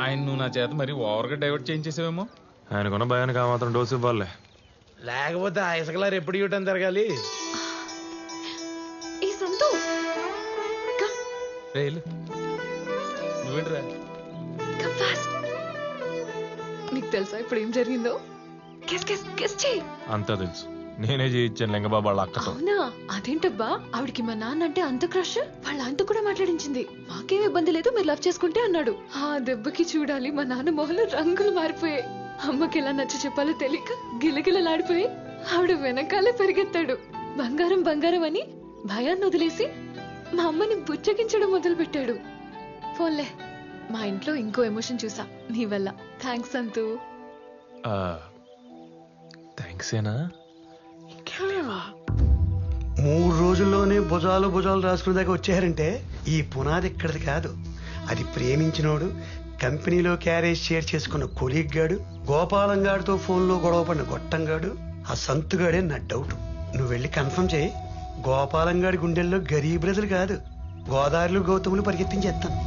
ఆయన నువ్వు నా చేత మరి ఓవర్గా డైవర్ట్ చేయించేసావేమో. ఆయనకున్న భయానికి ఆ మాత్రం డోసు ఇవ్వాలి. లేకపోతే ఆ ఇసుకలారు ఎప్పుడు ఇవ్వటం జరగాలి. ఈ సంతు నువ్వేంట్రా? నీకు తెలుసా ఇప్పుడు ఏం జరిగిందో? గెస్ చేయి. అంతా తెలుసు, నేనే చేయించాను లింగబాబు వాళ్ళ అక్కతో. అవునా? అదేంటబ్బా, ఆవిడికి మా నాన్న అంటే అంత క్రష్, వాళ్ళ ఆయనతో కూడా మాట్లాడించింది. మాకేం ఇబ్బంది లేదు, మీరు లవ్ చేసుకుంటే అన్నాడు. ఆ దెబ్బకి చూడాలి మా నాన్న మొహంలో రంగులు మారిపోయాయి. అమ్మకి ఎలా నచ్చ చెప్పాలో తెలియక గిలగిలలాడిపోయి ఆవిడ వెనకాలే పెరిగెత్తాడు. బంగారం బంగారం అని భయాన్ని వదిలేసి మా అమ్మని బుచ్చగించడం మొదలు పెట్టాడు. ఫోన్లే, మా ఇంట్లో ఇంకో ఎమోషన్ చూసా నీ వల్ల. థ్యాంక్స్ అంతు. థ్యాంక్స్ ఏనా? 3 రోజుల్లోనే భుజాలు భుజాలు రాసుకునే దాకా వచ్చారంటే ఈ పునాది ఇక్కడిది కాదు. అది ప్రేమించినోడు, కంపెనీలో క్యారేజ్ షేర్ చేసుకున్న కొలీగ్ గాడు, గోపాలం గాడితో ఫోన్లో గొడవ పడిన గొట్టంగాడు, ఆ సంతుగాడే నా డౌట్. నువ్వు వెళ్ళి కన్ఫర్మ్ చేయి. గోపాలం గాడి గుండెల్లో గరీబ్ ప్రజలు కాదు, గోదావరిలో గౌతములు పరిగెత్తించేస్తాను.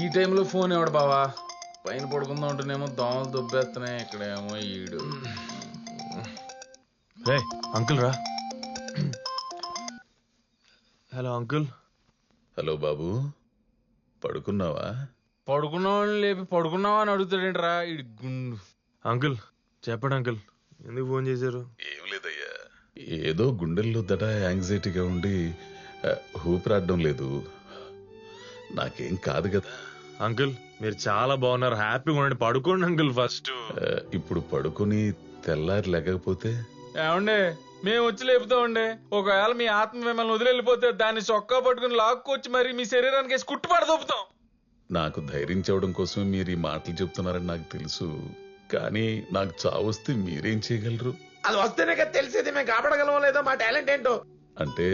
ఈ టైంలో ఫోన్ ఎవడు బావా? పైన పడుకుందాం ఉంటేనేమో దోమలు దుబ్బేస్తున్నాయి, ఇక్కడేమో ఈడు. రే అంకుల్ రా. Hello uncle. హలో బాబు, పడుకున్నావా? పడుకున్నావాడిని లేపి పడుకున్నావా అని అడుగుతాడేంట్రా ఇడి గుండు. అంకుల్ చెప్పండి అంకుల్, ఎందుకు ఫోన్ చేశారు? ఏం లేదయ్యా, ఏదో గుండెల్లో దడ యాంగ్జైటీగా ఉండి ఊపిరాడడం లేదు. నాకేం కాదు కదా అంకుల్, మీరు చాలా బాగున్నారు, హ్యాపీగా ఉండండి, పడుకోండి అంకుల్ ఫస్ట్. ఇప్పుడు పడుకుని తెల్లారి లేకపోతే ఏమండే మేము వచ్చి లేపుతామండే. ఒకవేళ మీ ఆత్మ మిమ్మల్ని వదిలిపోతే దాన్ని చొక్కా పట్టుకుని లాక్కొచ్చి మరి మీ శరీరానికి వేసి కుట్టుపడి దొప్పుతాం. నాకు ధైర్యం చెప్పడం కోసమే మీరు ఈ మాటలు చెప్తున్నారని నాకు తెలుసు, కానీ నాకు చావు వస్తే మీరేం చేయగలరు? అది వస్తేనే కదా తెలిసేది మేము కాపాడగలమో లేదో మా టాలెంట్ ఏంటో. అంటే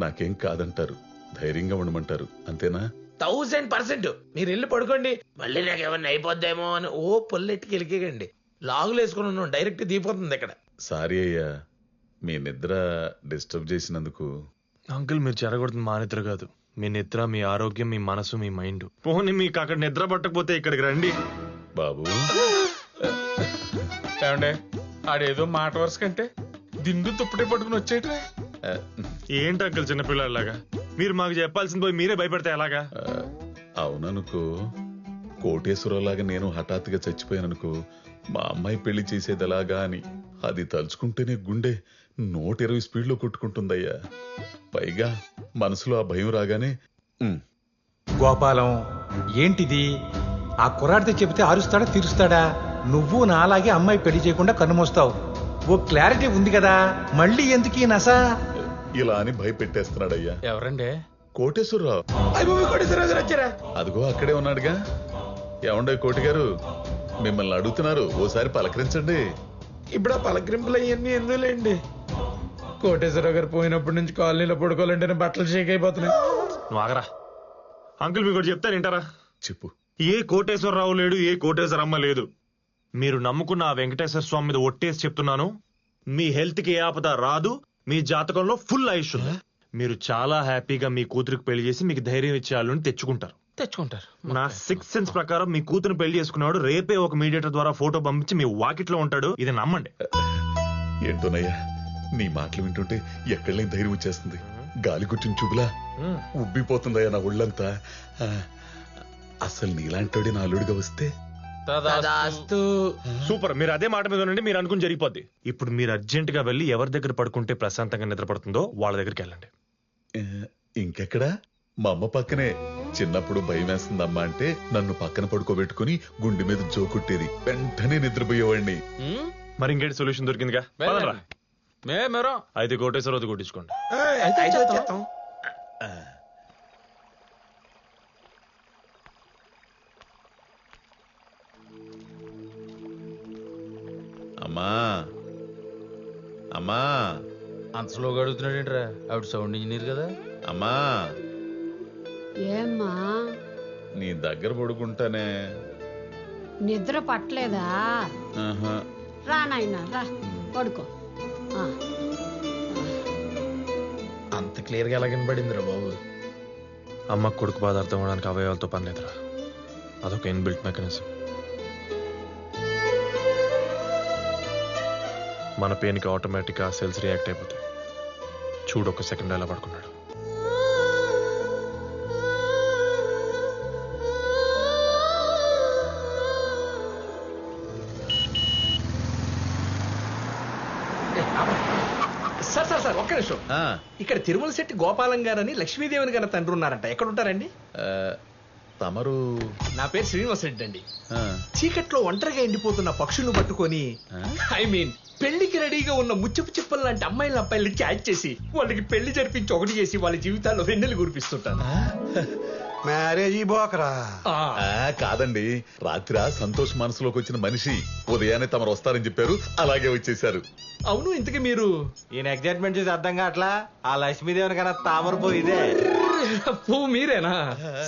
నాకేం కాదంటారు, ధైర్యంగా ఉండమంటారు, అంతేనా? 1000% మీరు వెళ్ళి పడుకోండి. మళ్ళీ నాకు ఏమన్నా అయిపోద్దేమో అని ఓ పొల్లెట్టికి వెళ్ళికేయండి. లాగులు వేసుకుని ఉన్నాం, డైరెక్ట్ దిగిపోతుంది ఇక్కడ. సారీ అయ్యా, మీ నిద్ర డిస్టర్బ్ చేసినందుకు. అంకుల్ మీరు చెరగొడుతుంది మా నిద్ర కాదు, మీ నిద్ర, మీ ఆరోగ్యం, మీ మనసు, మీ మైండ్. పోనీ మీకు అక్కడ నిద్ర పట్టకపోతే ఇక్కడికి రండి. బాబు ఏమండే ఆడేదో మాట వరుస కంటే దిండు తుప్పటి పట్టుకుని వచ్చేట్రా. ఏంటి అంకుల్ చిన్నపిల్లలాగా మీరు మాకు చెప్పాల్సింది పోయి మీరే భయపడితే ఎలాగా? అవుననుకో, కోటేశ్వరలాగా నేను హఠాత్తుగా చచ్చిపోయాననుకో, మా అమ్మాయి పెళ్లి చేసేది ఎలాగా అని అది తలుచుకుంటేనే గుండె 120 స్పీడ్లో కొట్టుకుంటుందయ్యా. పైగా మనసులో ఆ భయం రాగానే గోపాలం ఏంటిది? ఆ కుర్రాడితో చెబితే అరుస్తాడా తీరుస్తాడా? నువ్వు నాలాగే అమ్మాయి పెళ్లి చేయకుండా కన్నుమోస్తావు. ఓ క్లారిటీ ఉంది కదా, మళ్ళీ ఎందుకు ఈ నస? ఇలా అని భయపెట్టేస్తున్నాడయ్యా. ఎవరండే? కోటేశ్వరరావు. వచ్చారా? అదిగో అక్కడే ఉన్నాడుగా. ఏమండే కోటి గారు, మిమ్మల్ని అడుగుతున్నారు, ఓసారి పలకరించండి. ఇప్పుడు ఆ పలకరింపులు అవన్నీ ఎందుకులేండి. కోటేశ్వరరావు గారు పోయినప్పటి నుంచి కాలనీలో పడుకోవాలంటే బట్టలు షేక్ అయిపోతున్నాయి. నువ్వు ఆగరా అంకుల్, మీకు చెప్తాను వింటారా? చెప్పు. ఏ కోటేశ్వరరావు లేడు, ఏ కోటేశ్వరమ్మ లేదు. మీరు నమ్ముకున్న ఆ వెంకటేశ్వర స్వామి మీద ఒట్టేసి చెప్తున్నాను, మీ హెల్త్ కి ఏ ఆపద రాదు, మీ జాతకంలో ఫుల్ ఆయుష్ ఉంది. మీరు చాలా హ్యాపీగా మీ కూతురికి పెళ్లి చేసి మీకు ధైర్యం ఇచ్చే వాళ్ళని తెచ్చుకుంటారు. నా 6th సెన్స్ ప్రకారం మీ కూతురు పెళ్లి చేసుకున్నాడు రేపే ఒక మీడియేటర్ ద్వారా ఫోటో పంపించి మీ వాకిట్లో ఉంటాడు. ఇది నమ్మండి. ఏంటోనయ్యా, నీ మాటలు వింటుంటే ఎక్కడ లేని ధైర్యం వచ్చేస్తుంది. గాలి గుట్టిన చూపులా ఉబ్బిపోతుందయ్యా నా ఒళ్ళంతా. అసలు నీలాంటోడే నా అల్లుడిగా వస్తే సూపర్. మీరు అదే మాట మీద ఉండండి, మీరు అనుకుని జరిగిపోద్ది. ఇప్పుడు మీరు అర్జెంట్ గా వెళ్ళి ఎవరి దగ్గర పడుకుంటే ప్రశాంతంగా నిద్రపడుతుందో వాళ్ళ దగ్గరికి వెళ్ళండి. ఇంకెక్కడా? మా అమ్మ పక్కనే. చిన్నప్పుడు భయం వేస్తుందమ్మా అంటే నన్ను పక్కన పడుకోబెట్టుకుని గుండె మీద జోకుట్టేది, వెంటనే నిద్రపోయేవాడిని. మరి ఇంకేంటి సొల్యూషన్ దొరికిందిగా? అయితే కోటేశ్వరరావు కొట్టించుకోండి. అమ్మా అమ్మా. అంత స్లోగా అడుగుతున్నాడు ఏంట్రా? ఆవిడ సౌండ్ ఇంజనీర్ కదా. అమ్మా ఏమ్మా నీ దగ్గర పడుకుంటానే. నిద్ర పట్టలేదా? ఆహా. రా నాయనా రా పడుకో. ఆ, అంత క్లియర్ గా ఎలా కనబడిందిరా బాబు? అమ్మ కొడుకు బాధ అర్థం అవడానికి అవయవాలతో పని లేదురా, అదొక ఇన్బిల్ట్ మెకానిజం. మన పెయిన్కి ఆటోమేటిక్గా సెల్స్ రియాక్ట్ అయిపోతాయి. చూడు, ఒక సెకండ్ ఎలా పడుకున్నాడు. సార్ ఒక్క నిమిషం. ఆ, ఇక్కడ తిరుమల శెట్టి గోపాలం గారని లక్ష్మీదేవిని గారి తండ్రి ఉన్నారంట. ఎక్కడ ఉంటారండి? ఆ, తమరు? నా పేరు శ్రీనివాస్ రెడ్డి అండి. ఆ, చీకట్లో ఒంటరిగా ఎండిపోతున్న పక్షులను పట్టుకొని ఐ మీన్ పెళ్లికి రెడీగా ఉన్న ముచ్చపు చిప్పలు లాంటి అమ్మాయిల అబ్బాయిలు క్యాచ్ చేసి వాళ్ళకి పెళ్లి జరిపించి ఒకటి చేసి వాళ్ళ జీవితాల్లో వెన్నెలు కురిపిస్తుంటాను. మ్యారేజీ బోకరా. ఆ, కాదండి, రాత్రి సంతోష్ మనసులోకి వచ్చిన మనిషి ఉదయాన్నే తమరు వస్తారని చెప్పారు, అలాగే వచ్చేసారు. అవును, ఇంతకీ మీరు? ఈయన ఎగ్జైట్మెంట్ చూసి అర్థం కావట్లా. ఆ లక్ష్మీదేవిని కన్నా తామరపో ఇదే. ఓ మీరేనా?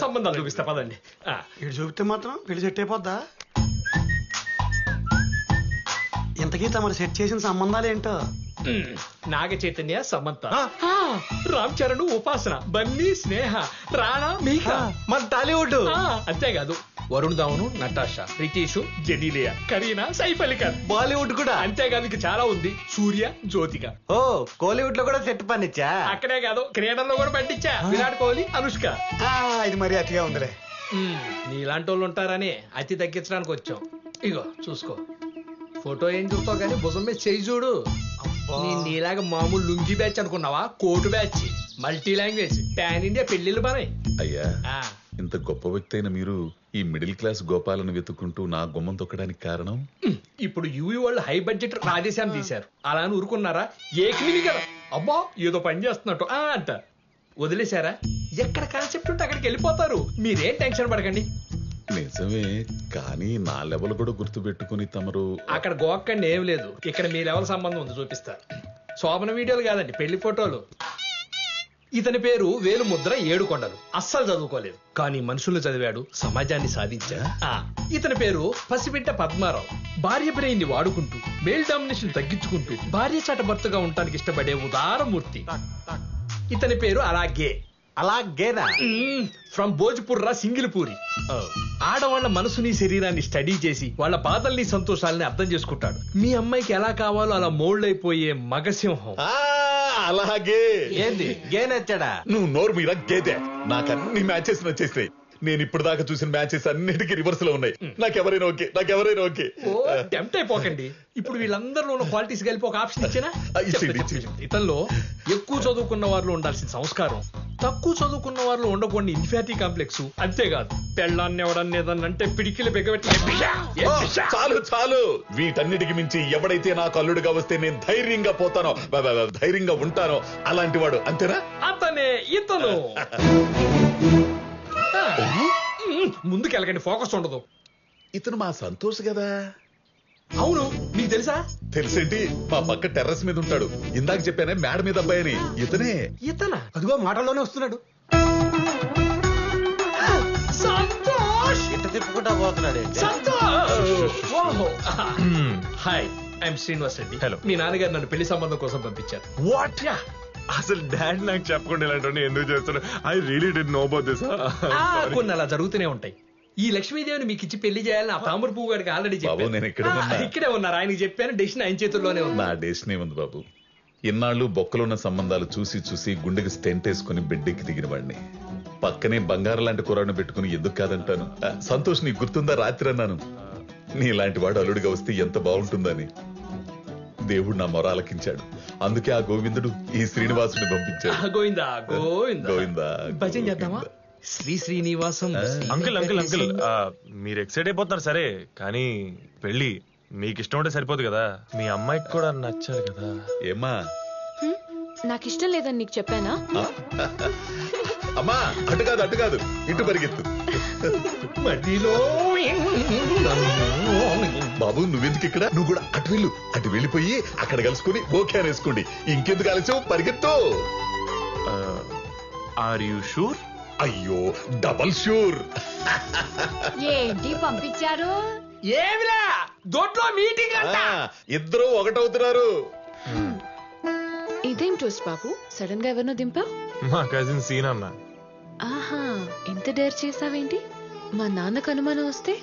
సంబంధాలు చూపిస్తా పదండి. ఆ, ఇటు చూపితే మాత్రం పెళ్లి సెట్ అయిపోద్దా? ఇంతకీ తమరు సెట్ చేసిన సంబంధాలు ఏంటో? నాగ చైతన్య, సమంత, రామ్ చరణ్, ఉపాసన, బన్నీ, స్నేహ, రాణా, మీకా, మన టాలీవుడ్. అంతేకాదు వరుణ్ ధావన్, నటాషా, రితీష్, జెనీలియా, కరీనా, సైఫ్ అలీ ఖాన్, బాలీవుడ్ కూడా. అంతేకాదు ఇంకా చాలా ఉంది. సూర్య, జ్యోతిక. ఓ కోలీవుడ్ లో కూడా సెట్ పనిచ్చా. అక్కడే కాదు క్రీడల్లో కూడా పండించా. విరాట్ కోహ్లీ, అనుష్క. ఇది మరీ అతిగా ఉందిలే. నీలాంటి వాళ్ళు ఉంటారని అతి తగ్గించడానికి వచ్చాం. ఇగో చూసుకో. ఫోటో ఏం చూస్తావు కానీ భుజం మీద చేయి చూడు. నీలాగా మామూలు లుంగి బ్యాచ్ అనుకున్నావా? Coat batch, multi language, pan India పెళ్లిళ్ళు పని. అయ్యా, ఇంత గొప్ప వ్యక్తి అయిన మీరు ఈ మిడిల్ క్లాస్ గోపాలను వెతుక్కుంటూ నా గుమ్మం తొక్కడానికి కారణం? ఇప్పుడు యూవీ వాళ్ళు హై బడ్జెట్ రాధేశ్యాం తీశారు. అలా అని ఊరుకున్నారా? ఏకమిది కదా, అబ్బా ఏదో పని చేస్తున్నట్టు అంట వదిలేశారా? ఎక్కడ కాన్సెప్ట్ ఉంటే అక్కడికి వెళ్ళిపోతారు. మీరేం టెన్షన్ పడకండి. నిజమే, కానీ నా లెవెల్ కూడా గుర్తు పెట్టుకుని తమరు అక్కడ గోక్కండి ఏం లేదు. ఇక్కడ మీ లెవెల్ సంబంధం ఉంది, చూపిస్తా. శోభన వీడియోలు కాదండి, పెళ్లి ఫోటోలు. ఇతని పేరు వేలుముద్ర ఏడుకొండలు. అస్సలు చదువుకోలేదు, కానీ మనుషులు చదివాడు, సమాజాన్ని సాధించాడు. ఇతని పేరు పసిబిడ్డ పద్మారావు. భార్య బ్రెయిన్ ని వాడుకుంటూ మేల్ డామినేషన్ తగ్గించుకుంటూ భార్య చాట భర్తగా ఉండటానికి ఇష్టపడే ఉదారమూర్తి. ఇతని పేరు అలాగే అలాగేనా? ఫ్రమ్ భోజ్పుర్రా, సింగిల్పూరి. ఆడవాళ్ల మనసుని శరీరాన్ని స్టడీ చేసి వాళ్ళ బాధల్ని సంతోషాలని అర్థం చేసుకుంటాడు. మీ అమ్మాయికి ఎలా కావాలో అలా మోల్డ్ అయిపోయే మగసింహం. అలాగే. ఏంది గే నచ్చాడా? నువ్వు నోరు మీద గేదే. నాకు అన్ని మ్యాచెస్ నచ్చేస్తాయి. నేను ఇప్పుడు దాకా చూసిన మ్యాచెస్ అన్నిటికీ రివర్స్ లో ఉన్నాయి. నాకెవరైనా ఓకే. ఓ టెంప్ట్ అయిపోకండి. ఇప్పుడు వీళ్ళందరిలో ఉన్న క్వాలిటీస్ కలిపి ఒక ఆప్షన్ ఇచ్చినా? ఇతనిలో ఎక్కువ చదువుకున్న వారిలో ఉండాల్సిన సంస్కారం, తక్కువ చదువుకున్న వారిలో ఉండకూడని ఇన్ఫాటీ కాంప్లెక్స్, అంతేకాదు పెళ్ళాన్ని ఎవడన్నా ఏదన్నంటే పిడికిలు బిగబెట్టి. చాలు. వీటన్నిటికి మించి ఎవడైతే నాకు అల్లుడుగా వస్తే నేను ధైర్యంగా పోతానో, ధైర్యంగా ఉంటానో అలాంటి వాడు. అంతేనా? అతనే ఇతను. ముందుకెళ్ళకండి, ఫోకస్ ఉండదు. ఇతను మా సంతోష్ కదా? అవును, నీకు తెలుసా? తెలుసేంటి, మా పక్క టెర్రస్ మీద ఉంటాడు. ఇందాక చెప్పానే మేడ మీద అబ్బాయి అని. ఇతనా? అదిగో మాటల్లోనే వస్తున్నాడు. సంతోష్! ఇంట తిప్పుకుంటా పోతున్నాడు. Hi, I'm Srinivas Reddy. Hello. మీ నాన్నగారు నన్ను పెళ్లి సంబంధం కోసం పంపించారు. వాట్? అసలు డాడ్ నాకు చెప్పకుండా ఇలాంటి ఎందుకు చేస్తున్నా? I really did know about this. కొన్ని అలా జరుగుతూనే ఉంటాయి. ఈ లక్ష్మీదేవిని మీకు ఇచ్చి పెళ్లి చేయాలని ఆ తామర పువ్వు గారికి ఆల్రెడీ బాబు, నేను ఇక్కడే ఉన్నా. ఇక్కడే ఉన్నారు. ఆయనకి చెప్పాను, డెసిషన్ ఆయన చేతుల్లోనే ఉంది. నా డెసిషన్ ఏముంది బాబు? ఇన్నాళ్ళు బొక్కలున్న సంబంధాలు చూసి గుండెకి స్టెంట్ వేసుకుని బిడ్డెక్కి దిగిన వాడిని. పక్కనే బంగారం లాంటి కూరను పెట్టుకుని ఎందుకు కాదంటాను. సంతోష్, నీకు గుర్తుందా రాత్రి అన్నాను నీలాంటి వాడు అల్లుడిగా వస్తే ఎంత బాగుంటుందని. దేవుడు నా మొర ఆలకించాడు. అందుకే ఆ గోవిందుడు ఈ శ్రీనివాసుని పంపించాడు. గోవిందా గోవిందా. భజన చేద్దామా? శ్రీ శ్రీనివాసం. అంకుల్ మీరు ఎక్సైట్ అయిపోతున్నారు సరే, కానీ పెళ్లి మీకు ఇష్టం ఉంటే సరిపోదు కదా, మీ అమ్మాయికి కూడా నచ్చాలి కదా. ఏమ్మా? నాకు ఇష్టం లేదని నీకు చెప్పానా? అమ్మా, అటు కాదు ఇటు పరిగెత్తు. మధ్యలో బాబు, నువ్వెందుకు ఇక్కడ? నువ్వు కూడా అటు వెళ్ళిపోయి అక్కడ కలుసుకుని ఓకే అనేసుకోండి. ఇంకెందుకు ఆలస్యం, పరిగెత్తు. Are you sure? అయ్యో డబల్ షూర్. ఏంటి పంపించారు? ఏమిలా దొడ్లో మీటింగ్ అంట. ఇద్దరు ఒకటవుతున్నారు. ఇదేం ట్విస్ట్ బాబు, సడన్ గా ఎవరినో దింపా? మా కజిన్ సీన్ అన్న. ఆహా, ఇంత డేర్ చేసావేంటి? మా నాన్నకు అనుమానం వస్తే?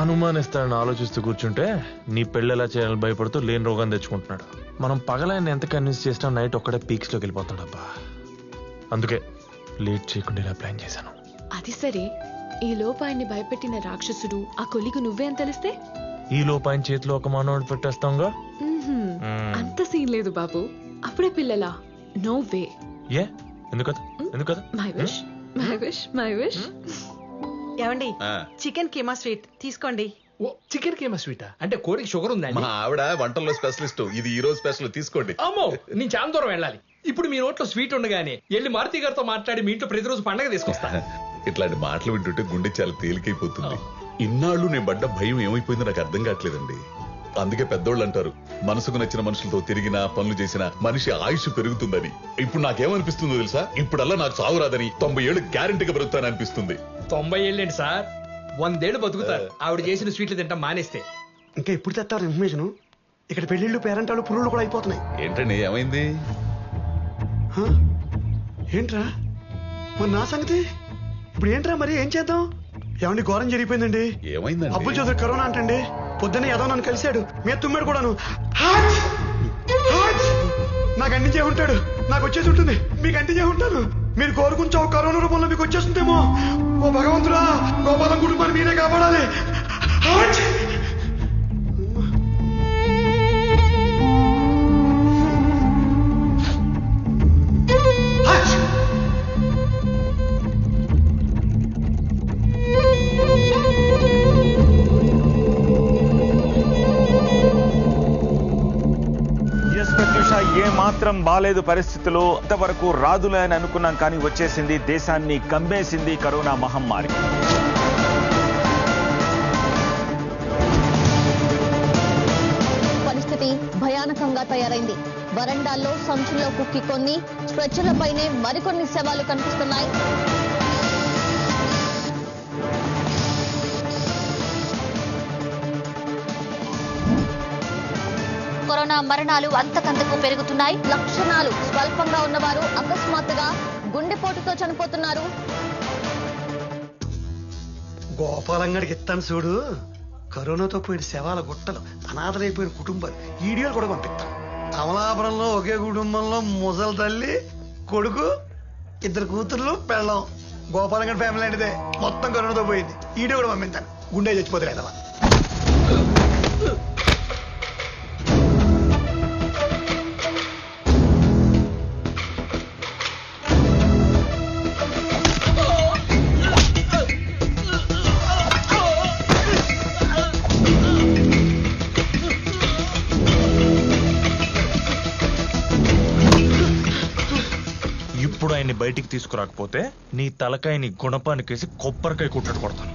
అనుమానిస్తాడని ఆలోచిస్తూ కూర్చుంటే నీ పెళ్ళి ఎలా చేయాలని భయపడుతూ లేని రోగం తెచ్చుకుంటున్నాడు. మనం పగలైన ఎంత కన్విన్స్ చేసినా నైట్ ఒక్కడే పీక్స్ లోకి వెళ్ళిపోతాడు అబ్బా. అందుకే లేట్ చేయకుండా ఇలా ప్లాన్ చేశాను. అది సరే, ఈ లోపు ఆయన్ని భయపెట్టిన రాక్షసుడు ఆ కొలిగు నువ్వే అని తెలిస్తే? ఈ లోపు ఆయన చేతిలో ఒక మానవుడు పెట్టేస్తాంగా. అంత సీన్ లేదు బాబు, అప్పుడే పిల్లలా? No way. ఏ ఎందుకదా ఎందుకదా? My wish, my wish, my wish. ఏమండి, చికెన్ కీమా స్వీట్ తీసుకోండి. ఓ చికెన్ కేమా స్వీటా? అంటే కోడికి షుగర్ ఉందండి. మా ఆవిడ వంటల్లో స్పెషలిస్ట్. ఇది ఈ రోజు స్పెషల్, తీసుకోండి. అమ్మో, నేను చాలా దూరం వెళ్ళాలి. ఇప్పుడు మీ నోట్లో స్వీట్ ఉండగానే వెళ్ళి మారుతి గారితో మాట్లాడి మీ ఇంట్లో ప్రతిరోజు పండగ తీసుకొస్తా. ఇట్లాంటి మాటలు వింటుంటే గుండె చాలా తేలికైపోతుంది. ఇన్నాళ్ళు నేను పడ్డ భయం ఏమైపోయిందో నాకు అర్థం కావట్లేదండి. అందుకే పెద్దోళ్ళు అంటారు, మనసుకు నచ్చిన మనుషులతో తిరిగినా పనులు చేసినా మనిషి ఆయుష్ పెరుగుతుందని. ఇప్పుడు నాకేమనిపిస్తుందో తెలుసా? ఇప్పుడల్లా నాకు చావు రాదని 90 ఏళ్ళు గ్యారెంటీగా బ్రతుకుతాను అనిపిస్తుంది. 90 ఏళ్ళేంటి సార్, 100 ఏళ్ళు బతుకుతారు ఆవిడ చేసిన స్వీట్లు తింటాం మానేస్తే. ఇంకా ఎప్పుడు తెస్తారు ఇన్ఫర్మేషన్? ఇక్కడ పెళ్లిళ్ళు పేరెంటాలు పురుళ్ళు కూడా అయిపోతున్నాయి. ఏంటండి ఏమైంది? హ? ఏంట్రా మరి నా సంగతి? ఇప్పుడు ఏంట్రా మరి ఏం చేద్దాం? ఏమండి ఘోరం జరిగిపోయిందండి. ఏమైందండి? అబ్బుల్ చౌదరి కరోనా అంటండి. పొద్దున్నే ఏదో నన్ను కలిశాడు, మీద తుమ్మాడు కూడాను. హాట్! హాట్! నాకు అందించే ఉంటాడు, నాకు వచ్చేసి ఉంటుంది, మీకు అందించే ఉంటాను. మీరు కోరుకుంటే కరోనా రూపంలో మీకు వచ్చేస్తుందేమో. ఓ భగవంతుడా, గోపాలం కుటుంబాన్ని మీరే కాపాడాలి. హాట్! హాట్! ఏ మాత్రం బాలేదు పరిస్థితులు. ఇంతవరకు రాదులే అని అనుకున్నాం, కానీ వచ్చేసింది. దేశాన్ని కమ్మేసింది కరోనా మహమ్మారి. పరిస్థితి భయానకంగా తయారైంది. వరండాల్లో సంచుల్లో కుక్కి కొన్ని, స్ట్రెచ్చర్లపైనే మరికొన్ని శవాలు కనిపిస్తున్నాయి. కరోనా మరణాలు అంతకంతకు పెరుగుతున్నాయి. లక్షణాలు స్వల్పంగా ఉన్నవారు అకస్మాత్తుగా గుండెపోటుతో చనిపోతున్నారు. గోపాలంగాడికి ఇస్తాను చూడు, కరోనాతో పోయిన శవాల గుట్టలు, అనాథలైపోయిన కుటుంబాలు వీడియోలు కూడా పంపిస్తాం. అమలాపురంలో ఒకే కుటుంబంలో ముసలి తల్లి, కొడుకు, 2 కూతుర్లు, పెళ్ళం. గోపాలంగడి ఫ్యామిలీ అంటేదే మొత్తం కరోనాతో పోయింది. వీడియో కూడా పంపిస్తాను. గుండె చచ్చిపోతే లేదా? ఇప్పుడు ఆయన్ని బయటికి తీసుకురాకపోతే నీ తలకాయని గుణపానికేసి కొబ్బరికాయ కుట్టడు కొడతాను.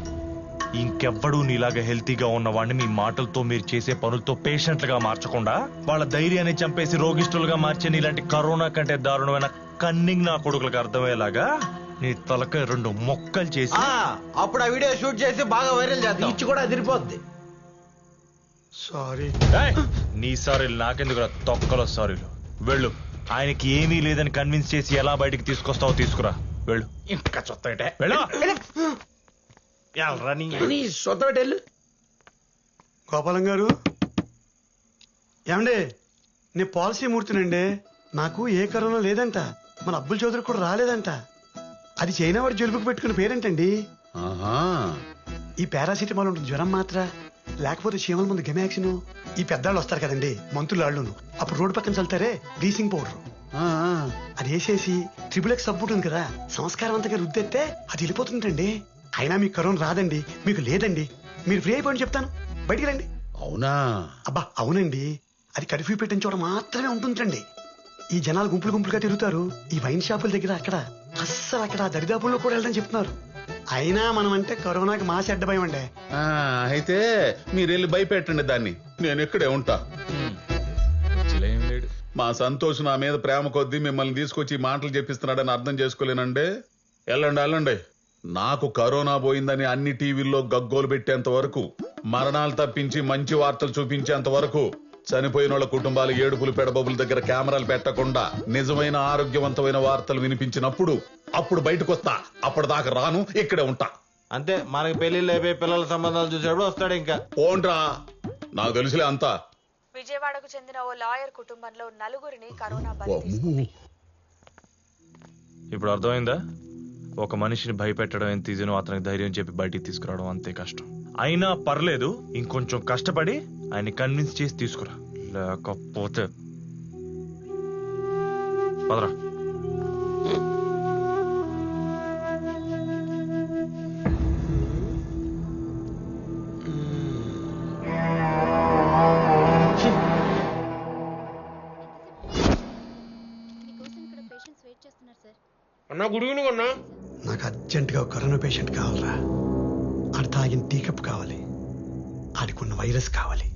ఇంకెవ్వడూ నీలాగా హెల్తీగా ఉన్నవాడిని మీ మాటలతో, మీరు చేసే పనులతో పేషెంట్లుగా మార్చకుండా వాళ్ళ ధైర్యాన్ని చంపేసి రోగిష్ఠులుగా మార్చే నీలాంటి కరోనా కంటే దారుణమైన కన్నింగ్ నా కొడుకులకు అర్థమయ్యేలాగా నీ తలకాయ 2 మొక్కలు చేసి అప్పుడు ఆ వీడియో షూట్ చేసి బాగా వైరల్ చేద్దాం. ఇచ్చి కూడా అదిరిపోద్ది. సారీ. నీ సారీలు నాకెందుకు? తొక్కలో సారీలు. వెళ్ళు, ఆయనకి ఏమీ లేదని కన్విన్స్ చేసి ఎలా బయటికి తీసుకొస్తావో తీసుకురా. వెళ్ళు. ఇంకా చొత్తటే వెళ్ళు. సొత్తటెళ్ళు. గోపాలం గారు, ఏమండి నేను పాలసీ మూర్తినండి. నాకు ఏ కరోనా లేదంట, మన అబ్బుల్ చౌదరి కూడా రాలేదంట. అది చైనా వాడు జలుబుకు పెట్టుకున్న పేరేంటండి? ఈ పారాసిటమాల్ ఉంటుంది, జ్వరం మాత్ర, లేకపోతే చీమల ముందు గెమాక్సిన్. ఈ పెద్దాళ్ళు వస్తారు కదండి, మంత్రులు వాళ్ళును, అప్పుడు రోడ్డు పక్కన చల్లుతారే బ్లీచింగ్ పౌడర్, అది వేసేసి ట్రిపుల్ సబ్బు ఉంటుంది కదా, సంస్కారవంతంగా రుద్దెత్తే అది వెళ్ళిపోతుందండి. అయినా మీకు కరోనా రాదండి, మీకు లేదండి, మీరు ఫ్రీ అయిపోయి చెప్తాను, బయటికి రండి. అవునా? అబ్బా అవునండి, అది కర్ఫ్యూ పెట్టిన చోట మాత్రమే ఉంటుందండి. ఈ జనాలు గుంపులు గుంపులుగా తిరుగుతారు ఈ వైన్ షాపుల దగ్గర, అక్కడ అస్సలు అక్కడ దరిదాపుల్లో కూడా వెళ్ళని చెప్తున్నారు. అయినా మనం అంటే కరోనాకి మాసి అడ్డ భయం అండి. అయితే మీరు వెళ్ళి భయపెట్టండి దాన్ని, నేను ఇక్కడే ఉంటా. లేడు. మా సంతోష్ నా మీద ప్రేమ కొద్దీ మిమ్మల్ని తీసుకొచ్చి మాటలు చెప్పిస్తున్నాడని అర్థం చేసుకోలేనండి. వెళ్ళండి నాకు కరోనా పోయిందని అన్ని టీవీల్లో గగ్గోలు పెట్టేంత వరకు, మరణాలు తప్పించి మంచి వార్తలు చూపించేంత వరకు, చనిపోయిన వాళ్ళ కుటుంబాలు ఏడుపులు పెడబొబ్బుల దగ్గర కెమెరాలు పెట్టకుండా నిజమైన ఆరోగ్యవంతమైన వార్తలు వినిపించినప్పుడు అప్పుడు బయటకు వస్తా. అప్పటిదాకా రాను, ఇక్కడే ఉంటా. అంతే, మనకి పెళ్లిళ్ళు అయిపోయి పిల్లల సంబంధాలు చూసేప్పుడు వస్తాడు. ఇంకా ఓండ్రా, నాకు తెలుసులే అంతా. విజయవాడకు చెందిన ఓ లాయర్ కుటుంబంలో నలుగురిని కరోనా ఇప్పుడు అర్థమైందా? ఒక మనిషిని భయపెట్టడం ఎంత ఈజీనో అతనికి ధైర్యం చెప్పి బయటికి తీసుకురావడం అంతే కష్టం. అయినా పర్లేదు, ఇంకొంచెం కష్టపడి ఆయన కన్విన్స్ చేసి తీసుకురా, లేకపోతే పదరా. అన్నా గుడ్ ఈవినింగ్ అన్నా. నాకు అర్జెంటుగా కరోనా పేషెంట్ కావాలరా. ఆడి తాగిన టీ కప్ కావాలి, ఆడికున్న వైరస్ కావాలి.